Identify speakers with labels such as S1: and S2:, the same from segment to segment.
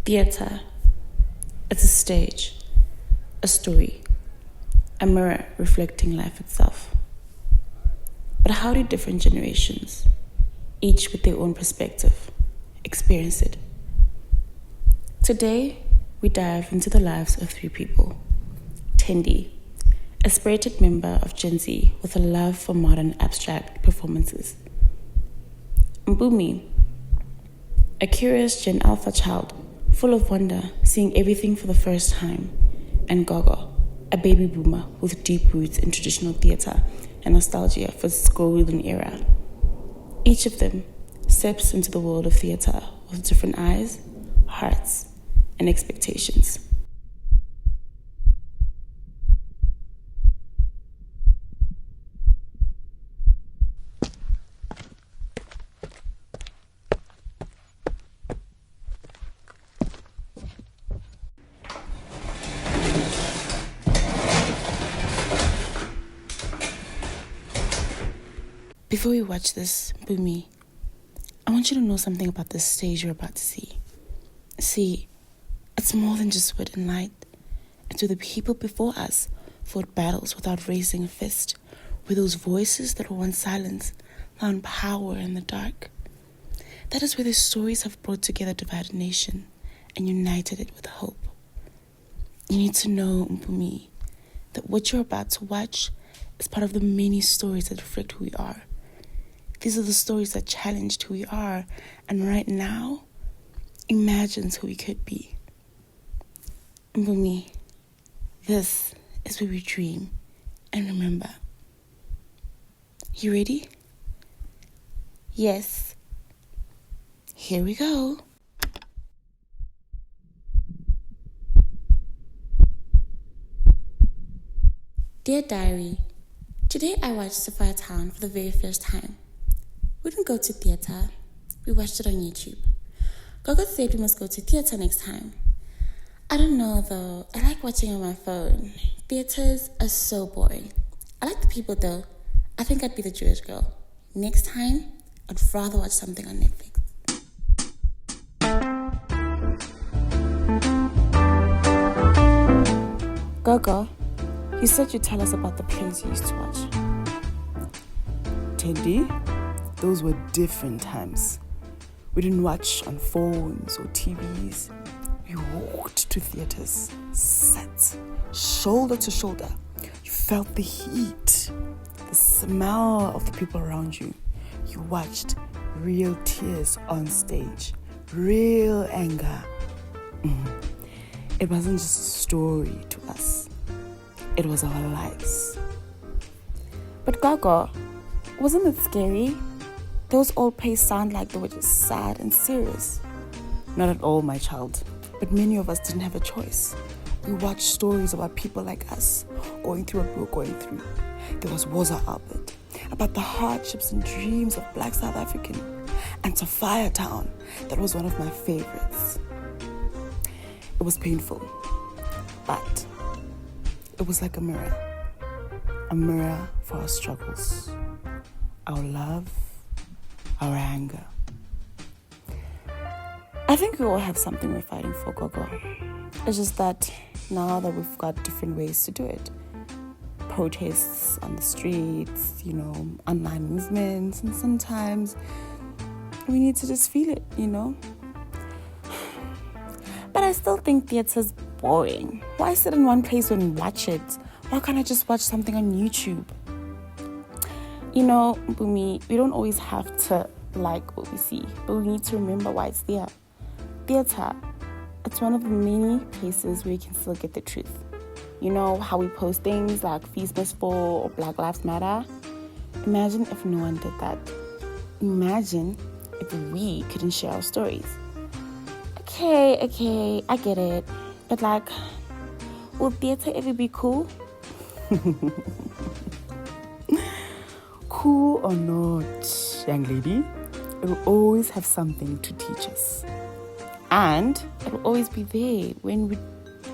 S1: Theatre. It's a stage, a story, a mirror reflecting life itself. But how do different generations, each with their own perspective, experience it? Today, we dive into the lives of three people. Tendi, a spirited member of Gen Z with a love for modern abstract performances. Mpumi, a curious Gen Alpha child, full of wonder, seeing everything for the first time. And Gogo, a baby boomer with deep roots in traditional theatre and nostalgia for its golden era. Each of them steps into the world of theatre with different eyes, hearts, and expectations. Before we watch this, Mpumi, I want you to know something about this stage you're about to see. See, it's more than just wood and light. It's where the people before us fought battles without raising a fist, where those voices that were once silent found power in the dark. That is where their stories have brought together a divided nation and united it with hope. You need to know, Mpumi, that what you're about to watch is part of the many stories that reflect who we are. These are the stories that challenged who we are, and right now, imagines who we could be. Mpumi, this is where we dream and remember. You ready? Yes. Here we go. Dear Diary, today I watched Sapphire Town for the very first time. We didn't go to theatre, we watched it on YouTube. Gogo said we must go to theatre next time. I don't know though, I like watching on my phone. Theatres are so boring. I like the people though. I think I'd be the Jewish girl. Next time, I'd rather watch something on Netflix. Gogo, you said you'd tell us about the plays you used to watch.
S2: Tendi, those were different times. We didn't watch on phones or TVs. We walked to theatres, sat shoulder to shoulder. You felt the heat, the smell of the people around you. You watched real tears on stage, real anger. It wasn't just a story to us. It was our lives.
S1: But Gogo, wasn't it scary? Those old plays sound like they were just sad and serious.
S2: Not at all, my child. But many of us didn't have a choice. We watched stories about people like us going through what we were going through. There was Woza Albert, about the hardships and dreams of Black South African. And Sapphire Town, that was one of my favorites. It was painful, but it was like a mirror for our struggles, our love, our anger.
S1: I think we all have something we're fighting for, Gogo. It's just that now that we've got different ways to do it. Protests on the streets, online movements, and sometimes we need to just feel it, But I still think theatre's boring. Why sit in one place and watch it? Why can't I just watch something on YouTube? Mpumi, we don't always have to like what we see, but we need to remember why it's there. Theatre, it's one of the many places where you can still get the truth. You know how we post things like Fees Must Fall or Black Lives Matter? Imagine if no one did that. Imagine if we couldn't share our stories. Okay, I get it. But will theatre ever be cool?
S2: Cool or not, young lady, it will always have something to teach us.
S1: And it will always be there when we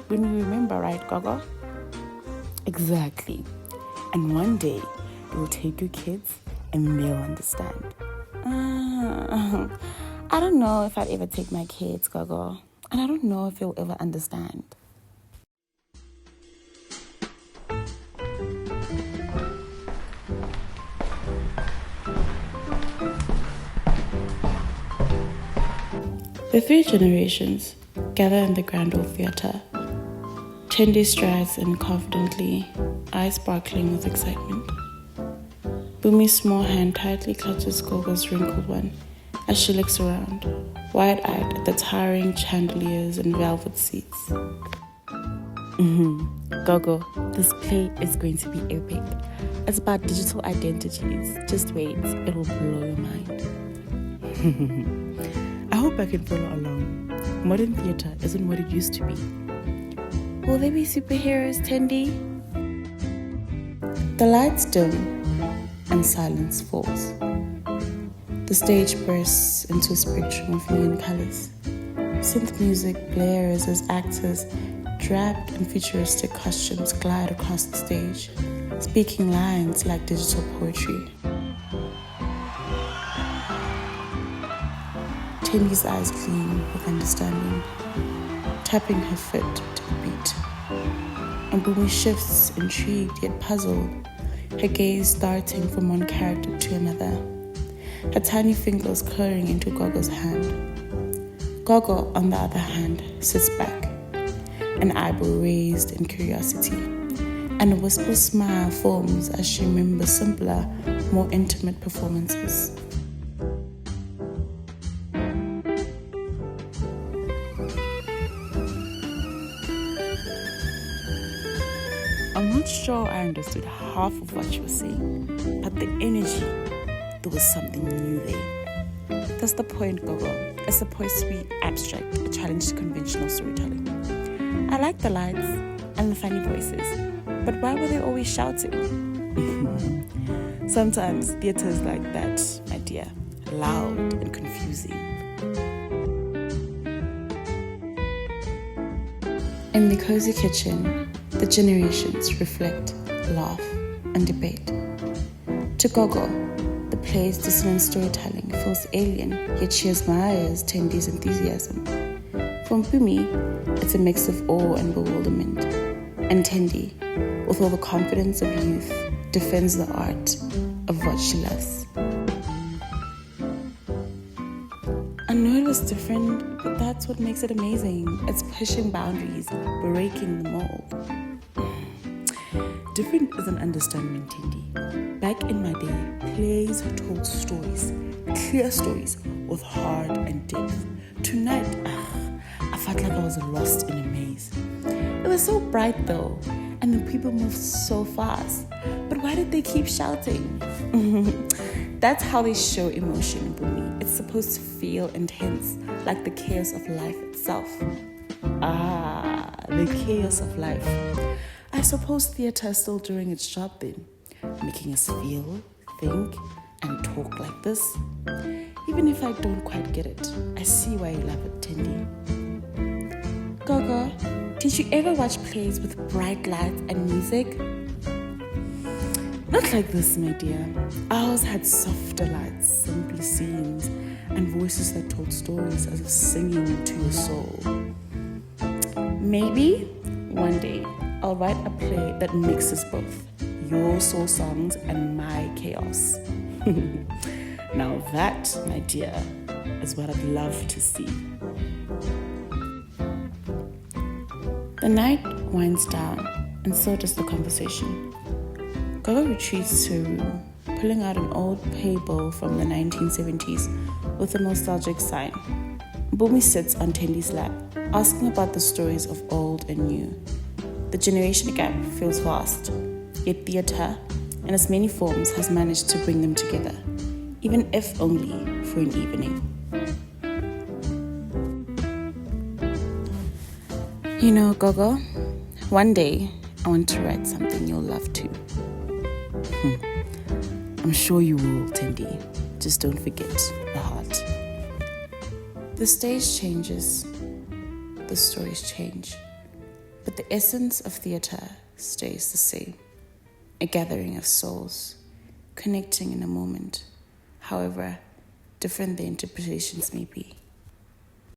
S1: remember, right, Gogo?
S2: Exactly. And one day, you will take your kids and they'll understand.
S1: I don't know if I'd ever take my kids, Gogo. And I don't know if you'll ever understand. The three generations gather in the Grand Old Theatre. Tendi strides in confidently, eyes sparkling with excitement. Mpumi's small hand tightly clutches Gogo's wrinkled one as she looks around, wide-eyed at the towering chandeliers and velvet seats. Gogo, this play is going to be epic. It's about digital identities. Just wait, it will blow your mind. I hope I can follow along. Modern theatre isn't what it used to be. Will there be superheroes, Tendi? The lights dim and silence falls. The stage bursts into a spectrum of neon colors. Synth music blares as actors, draped in futuristic costumes, glide across the stage, speaking lines like digital poetry. Tendi's eyes gleam with understanding, tapping her foot to the beat. Mpumi shifts, intrigued yet puzzled, her gaze darting from one character to another, her tiny fingers curling into Gogo's hand. Gogo, on the other hand, sits back, an eyebrow raised in curiosity, and a wistful smile forms as she remembers simpler, more intimate performances. I'm not sure I understood half of what she was saying, but the energy, there was something new there. That's the point, Gogo. It's supposed to be abstract, a challenge to conventional storytelling. I like the lights and the funny voices, but why were they always shouting? Sometimes theatre is like that, my dear, loud and confusing. In the cozy kitchen, the generations reflect, laugh, and debate. To Gogo, the play's dissonant storytelling feels alien, yet she admires Tendi's enthusiasm. For Mpumi, it's a mix of awe and bewilderment. And Tendi, with all the confidence of youth, defends the art of what she loves. I know it was different, but that's what makes it amazing. It's pushing boundaries, breaking the mold. Different is an understatement, Tendi. Back in my day, plays told stories, clear stories, with heart and depth. Tonight, I felt like I was lost in a maze. It was so bright though, and the people moved so fast. But why did they keep shouting? That's how they show emotion in Mpumi. It's supposed to feel intense, like the chaos of life itself. The chaos of life. I suppose theatre is still doing its job then, making us feel, think, and talk like this. Even if I don't quite get it, I see why you love it, Tendi. Gogo, did you ever watch plays with bright lights and music? Not like this, my dear. Ours had softer lights, simpler scenes, and voices that told stories as if singing to your soul. Maybe one day I'll write a play that mixes both your soul songs and my chaos. Now that, my dear, is what I'd love to see. The night winds down, and so does the conversation. Gogo retreats to her room, pulling out an old pay bowl from the 1970s with a nostalgic sign. Mpumi sits on Tendi's lap, asking about the stories of old and new. The generation gap feels vast, yet theatre, in its many forms, has managed to bring them together, even if only for an evening. You know, Gogo, one day I want to write something you'll love too. I'm sure you will, Tendi. Just don't forget the heart. The stage changes, the stories change, but the essence of theatre stays the same. A gathering of souls, connecting in a moment, however different the interpretations may be.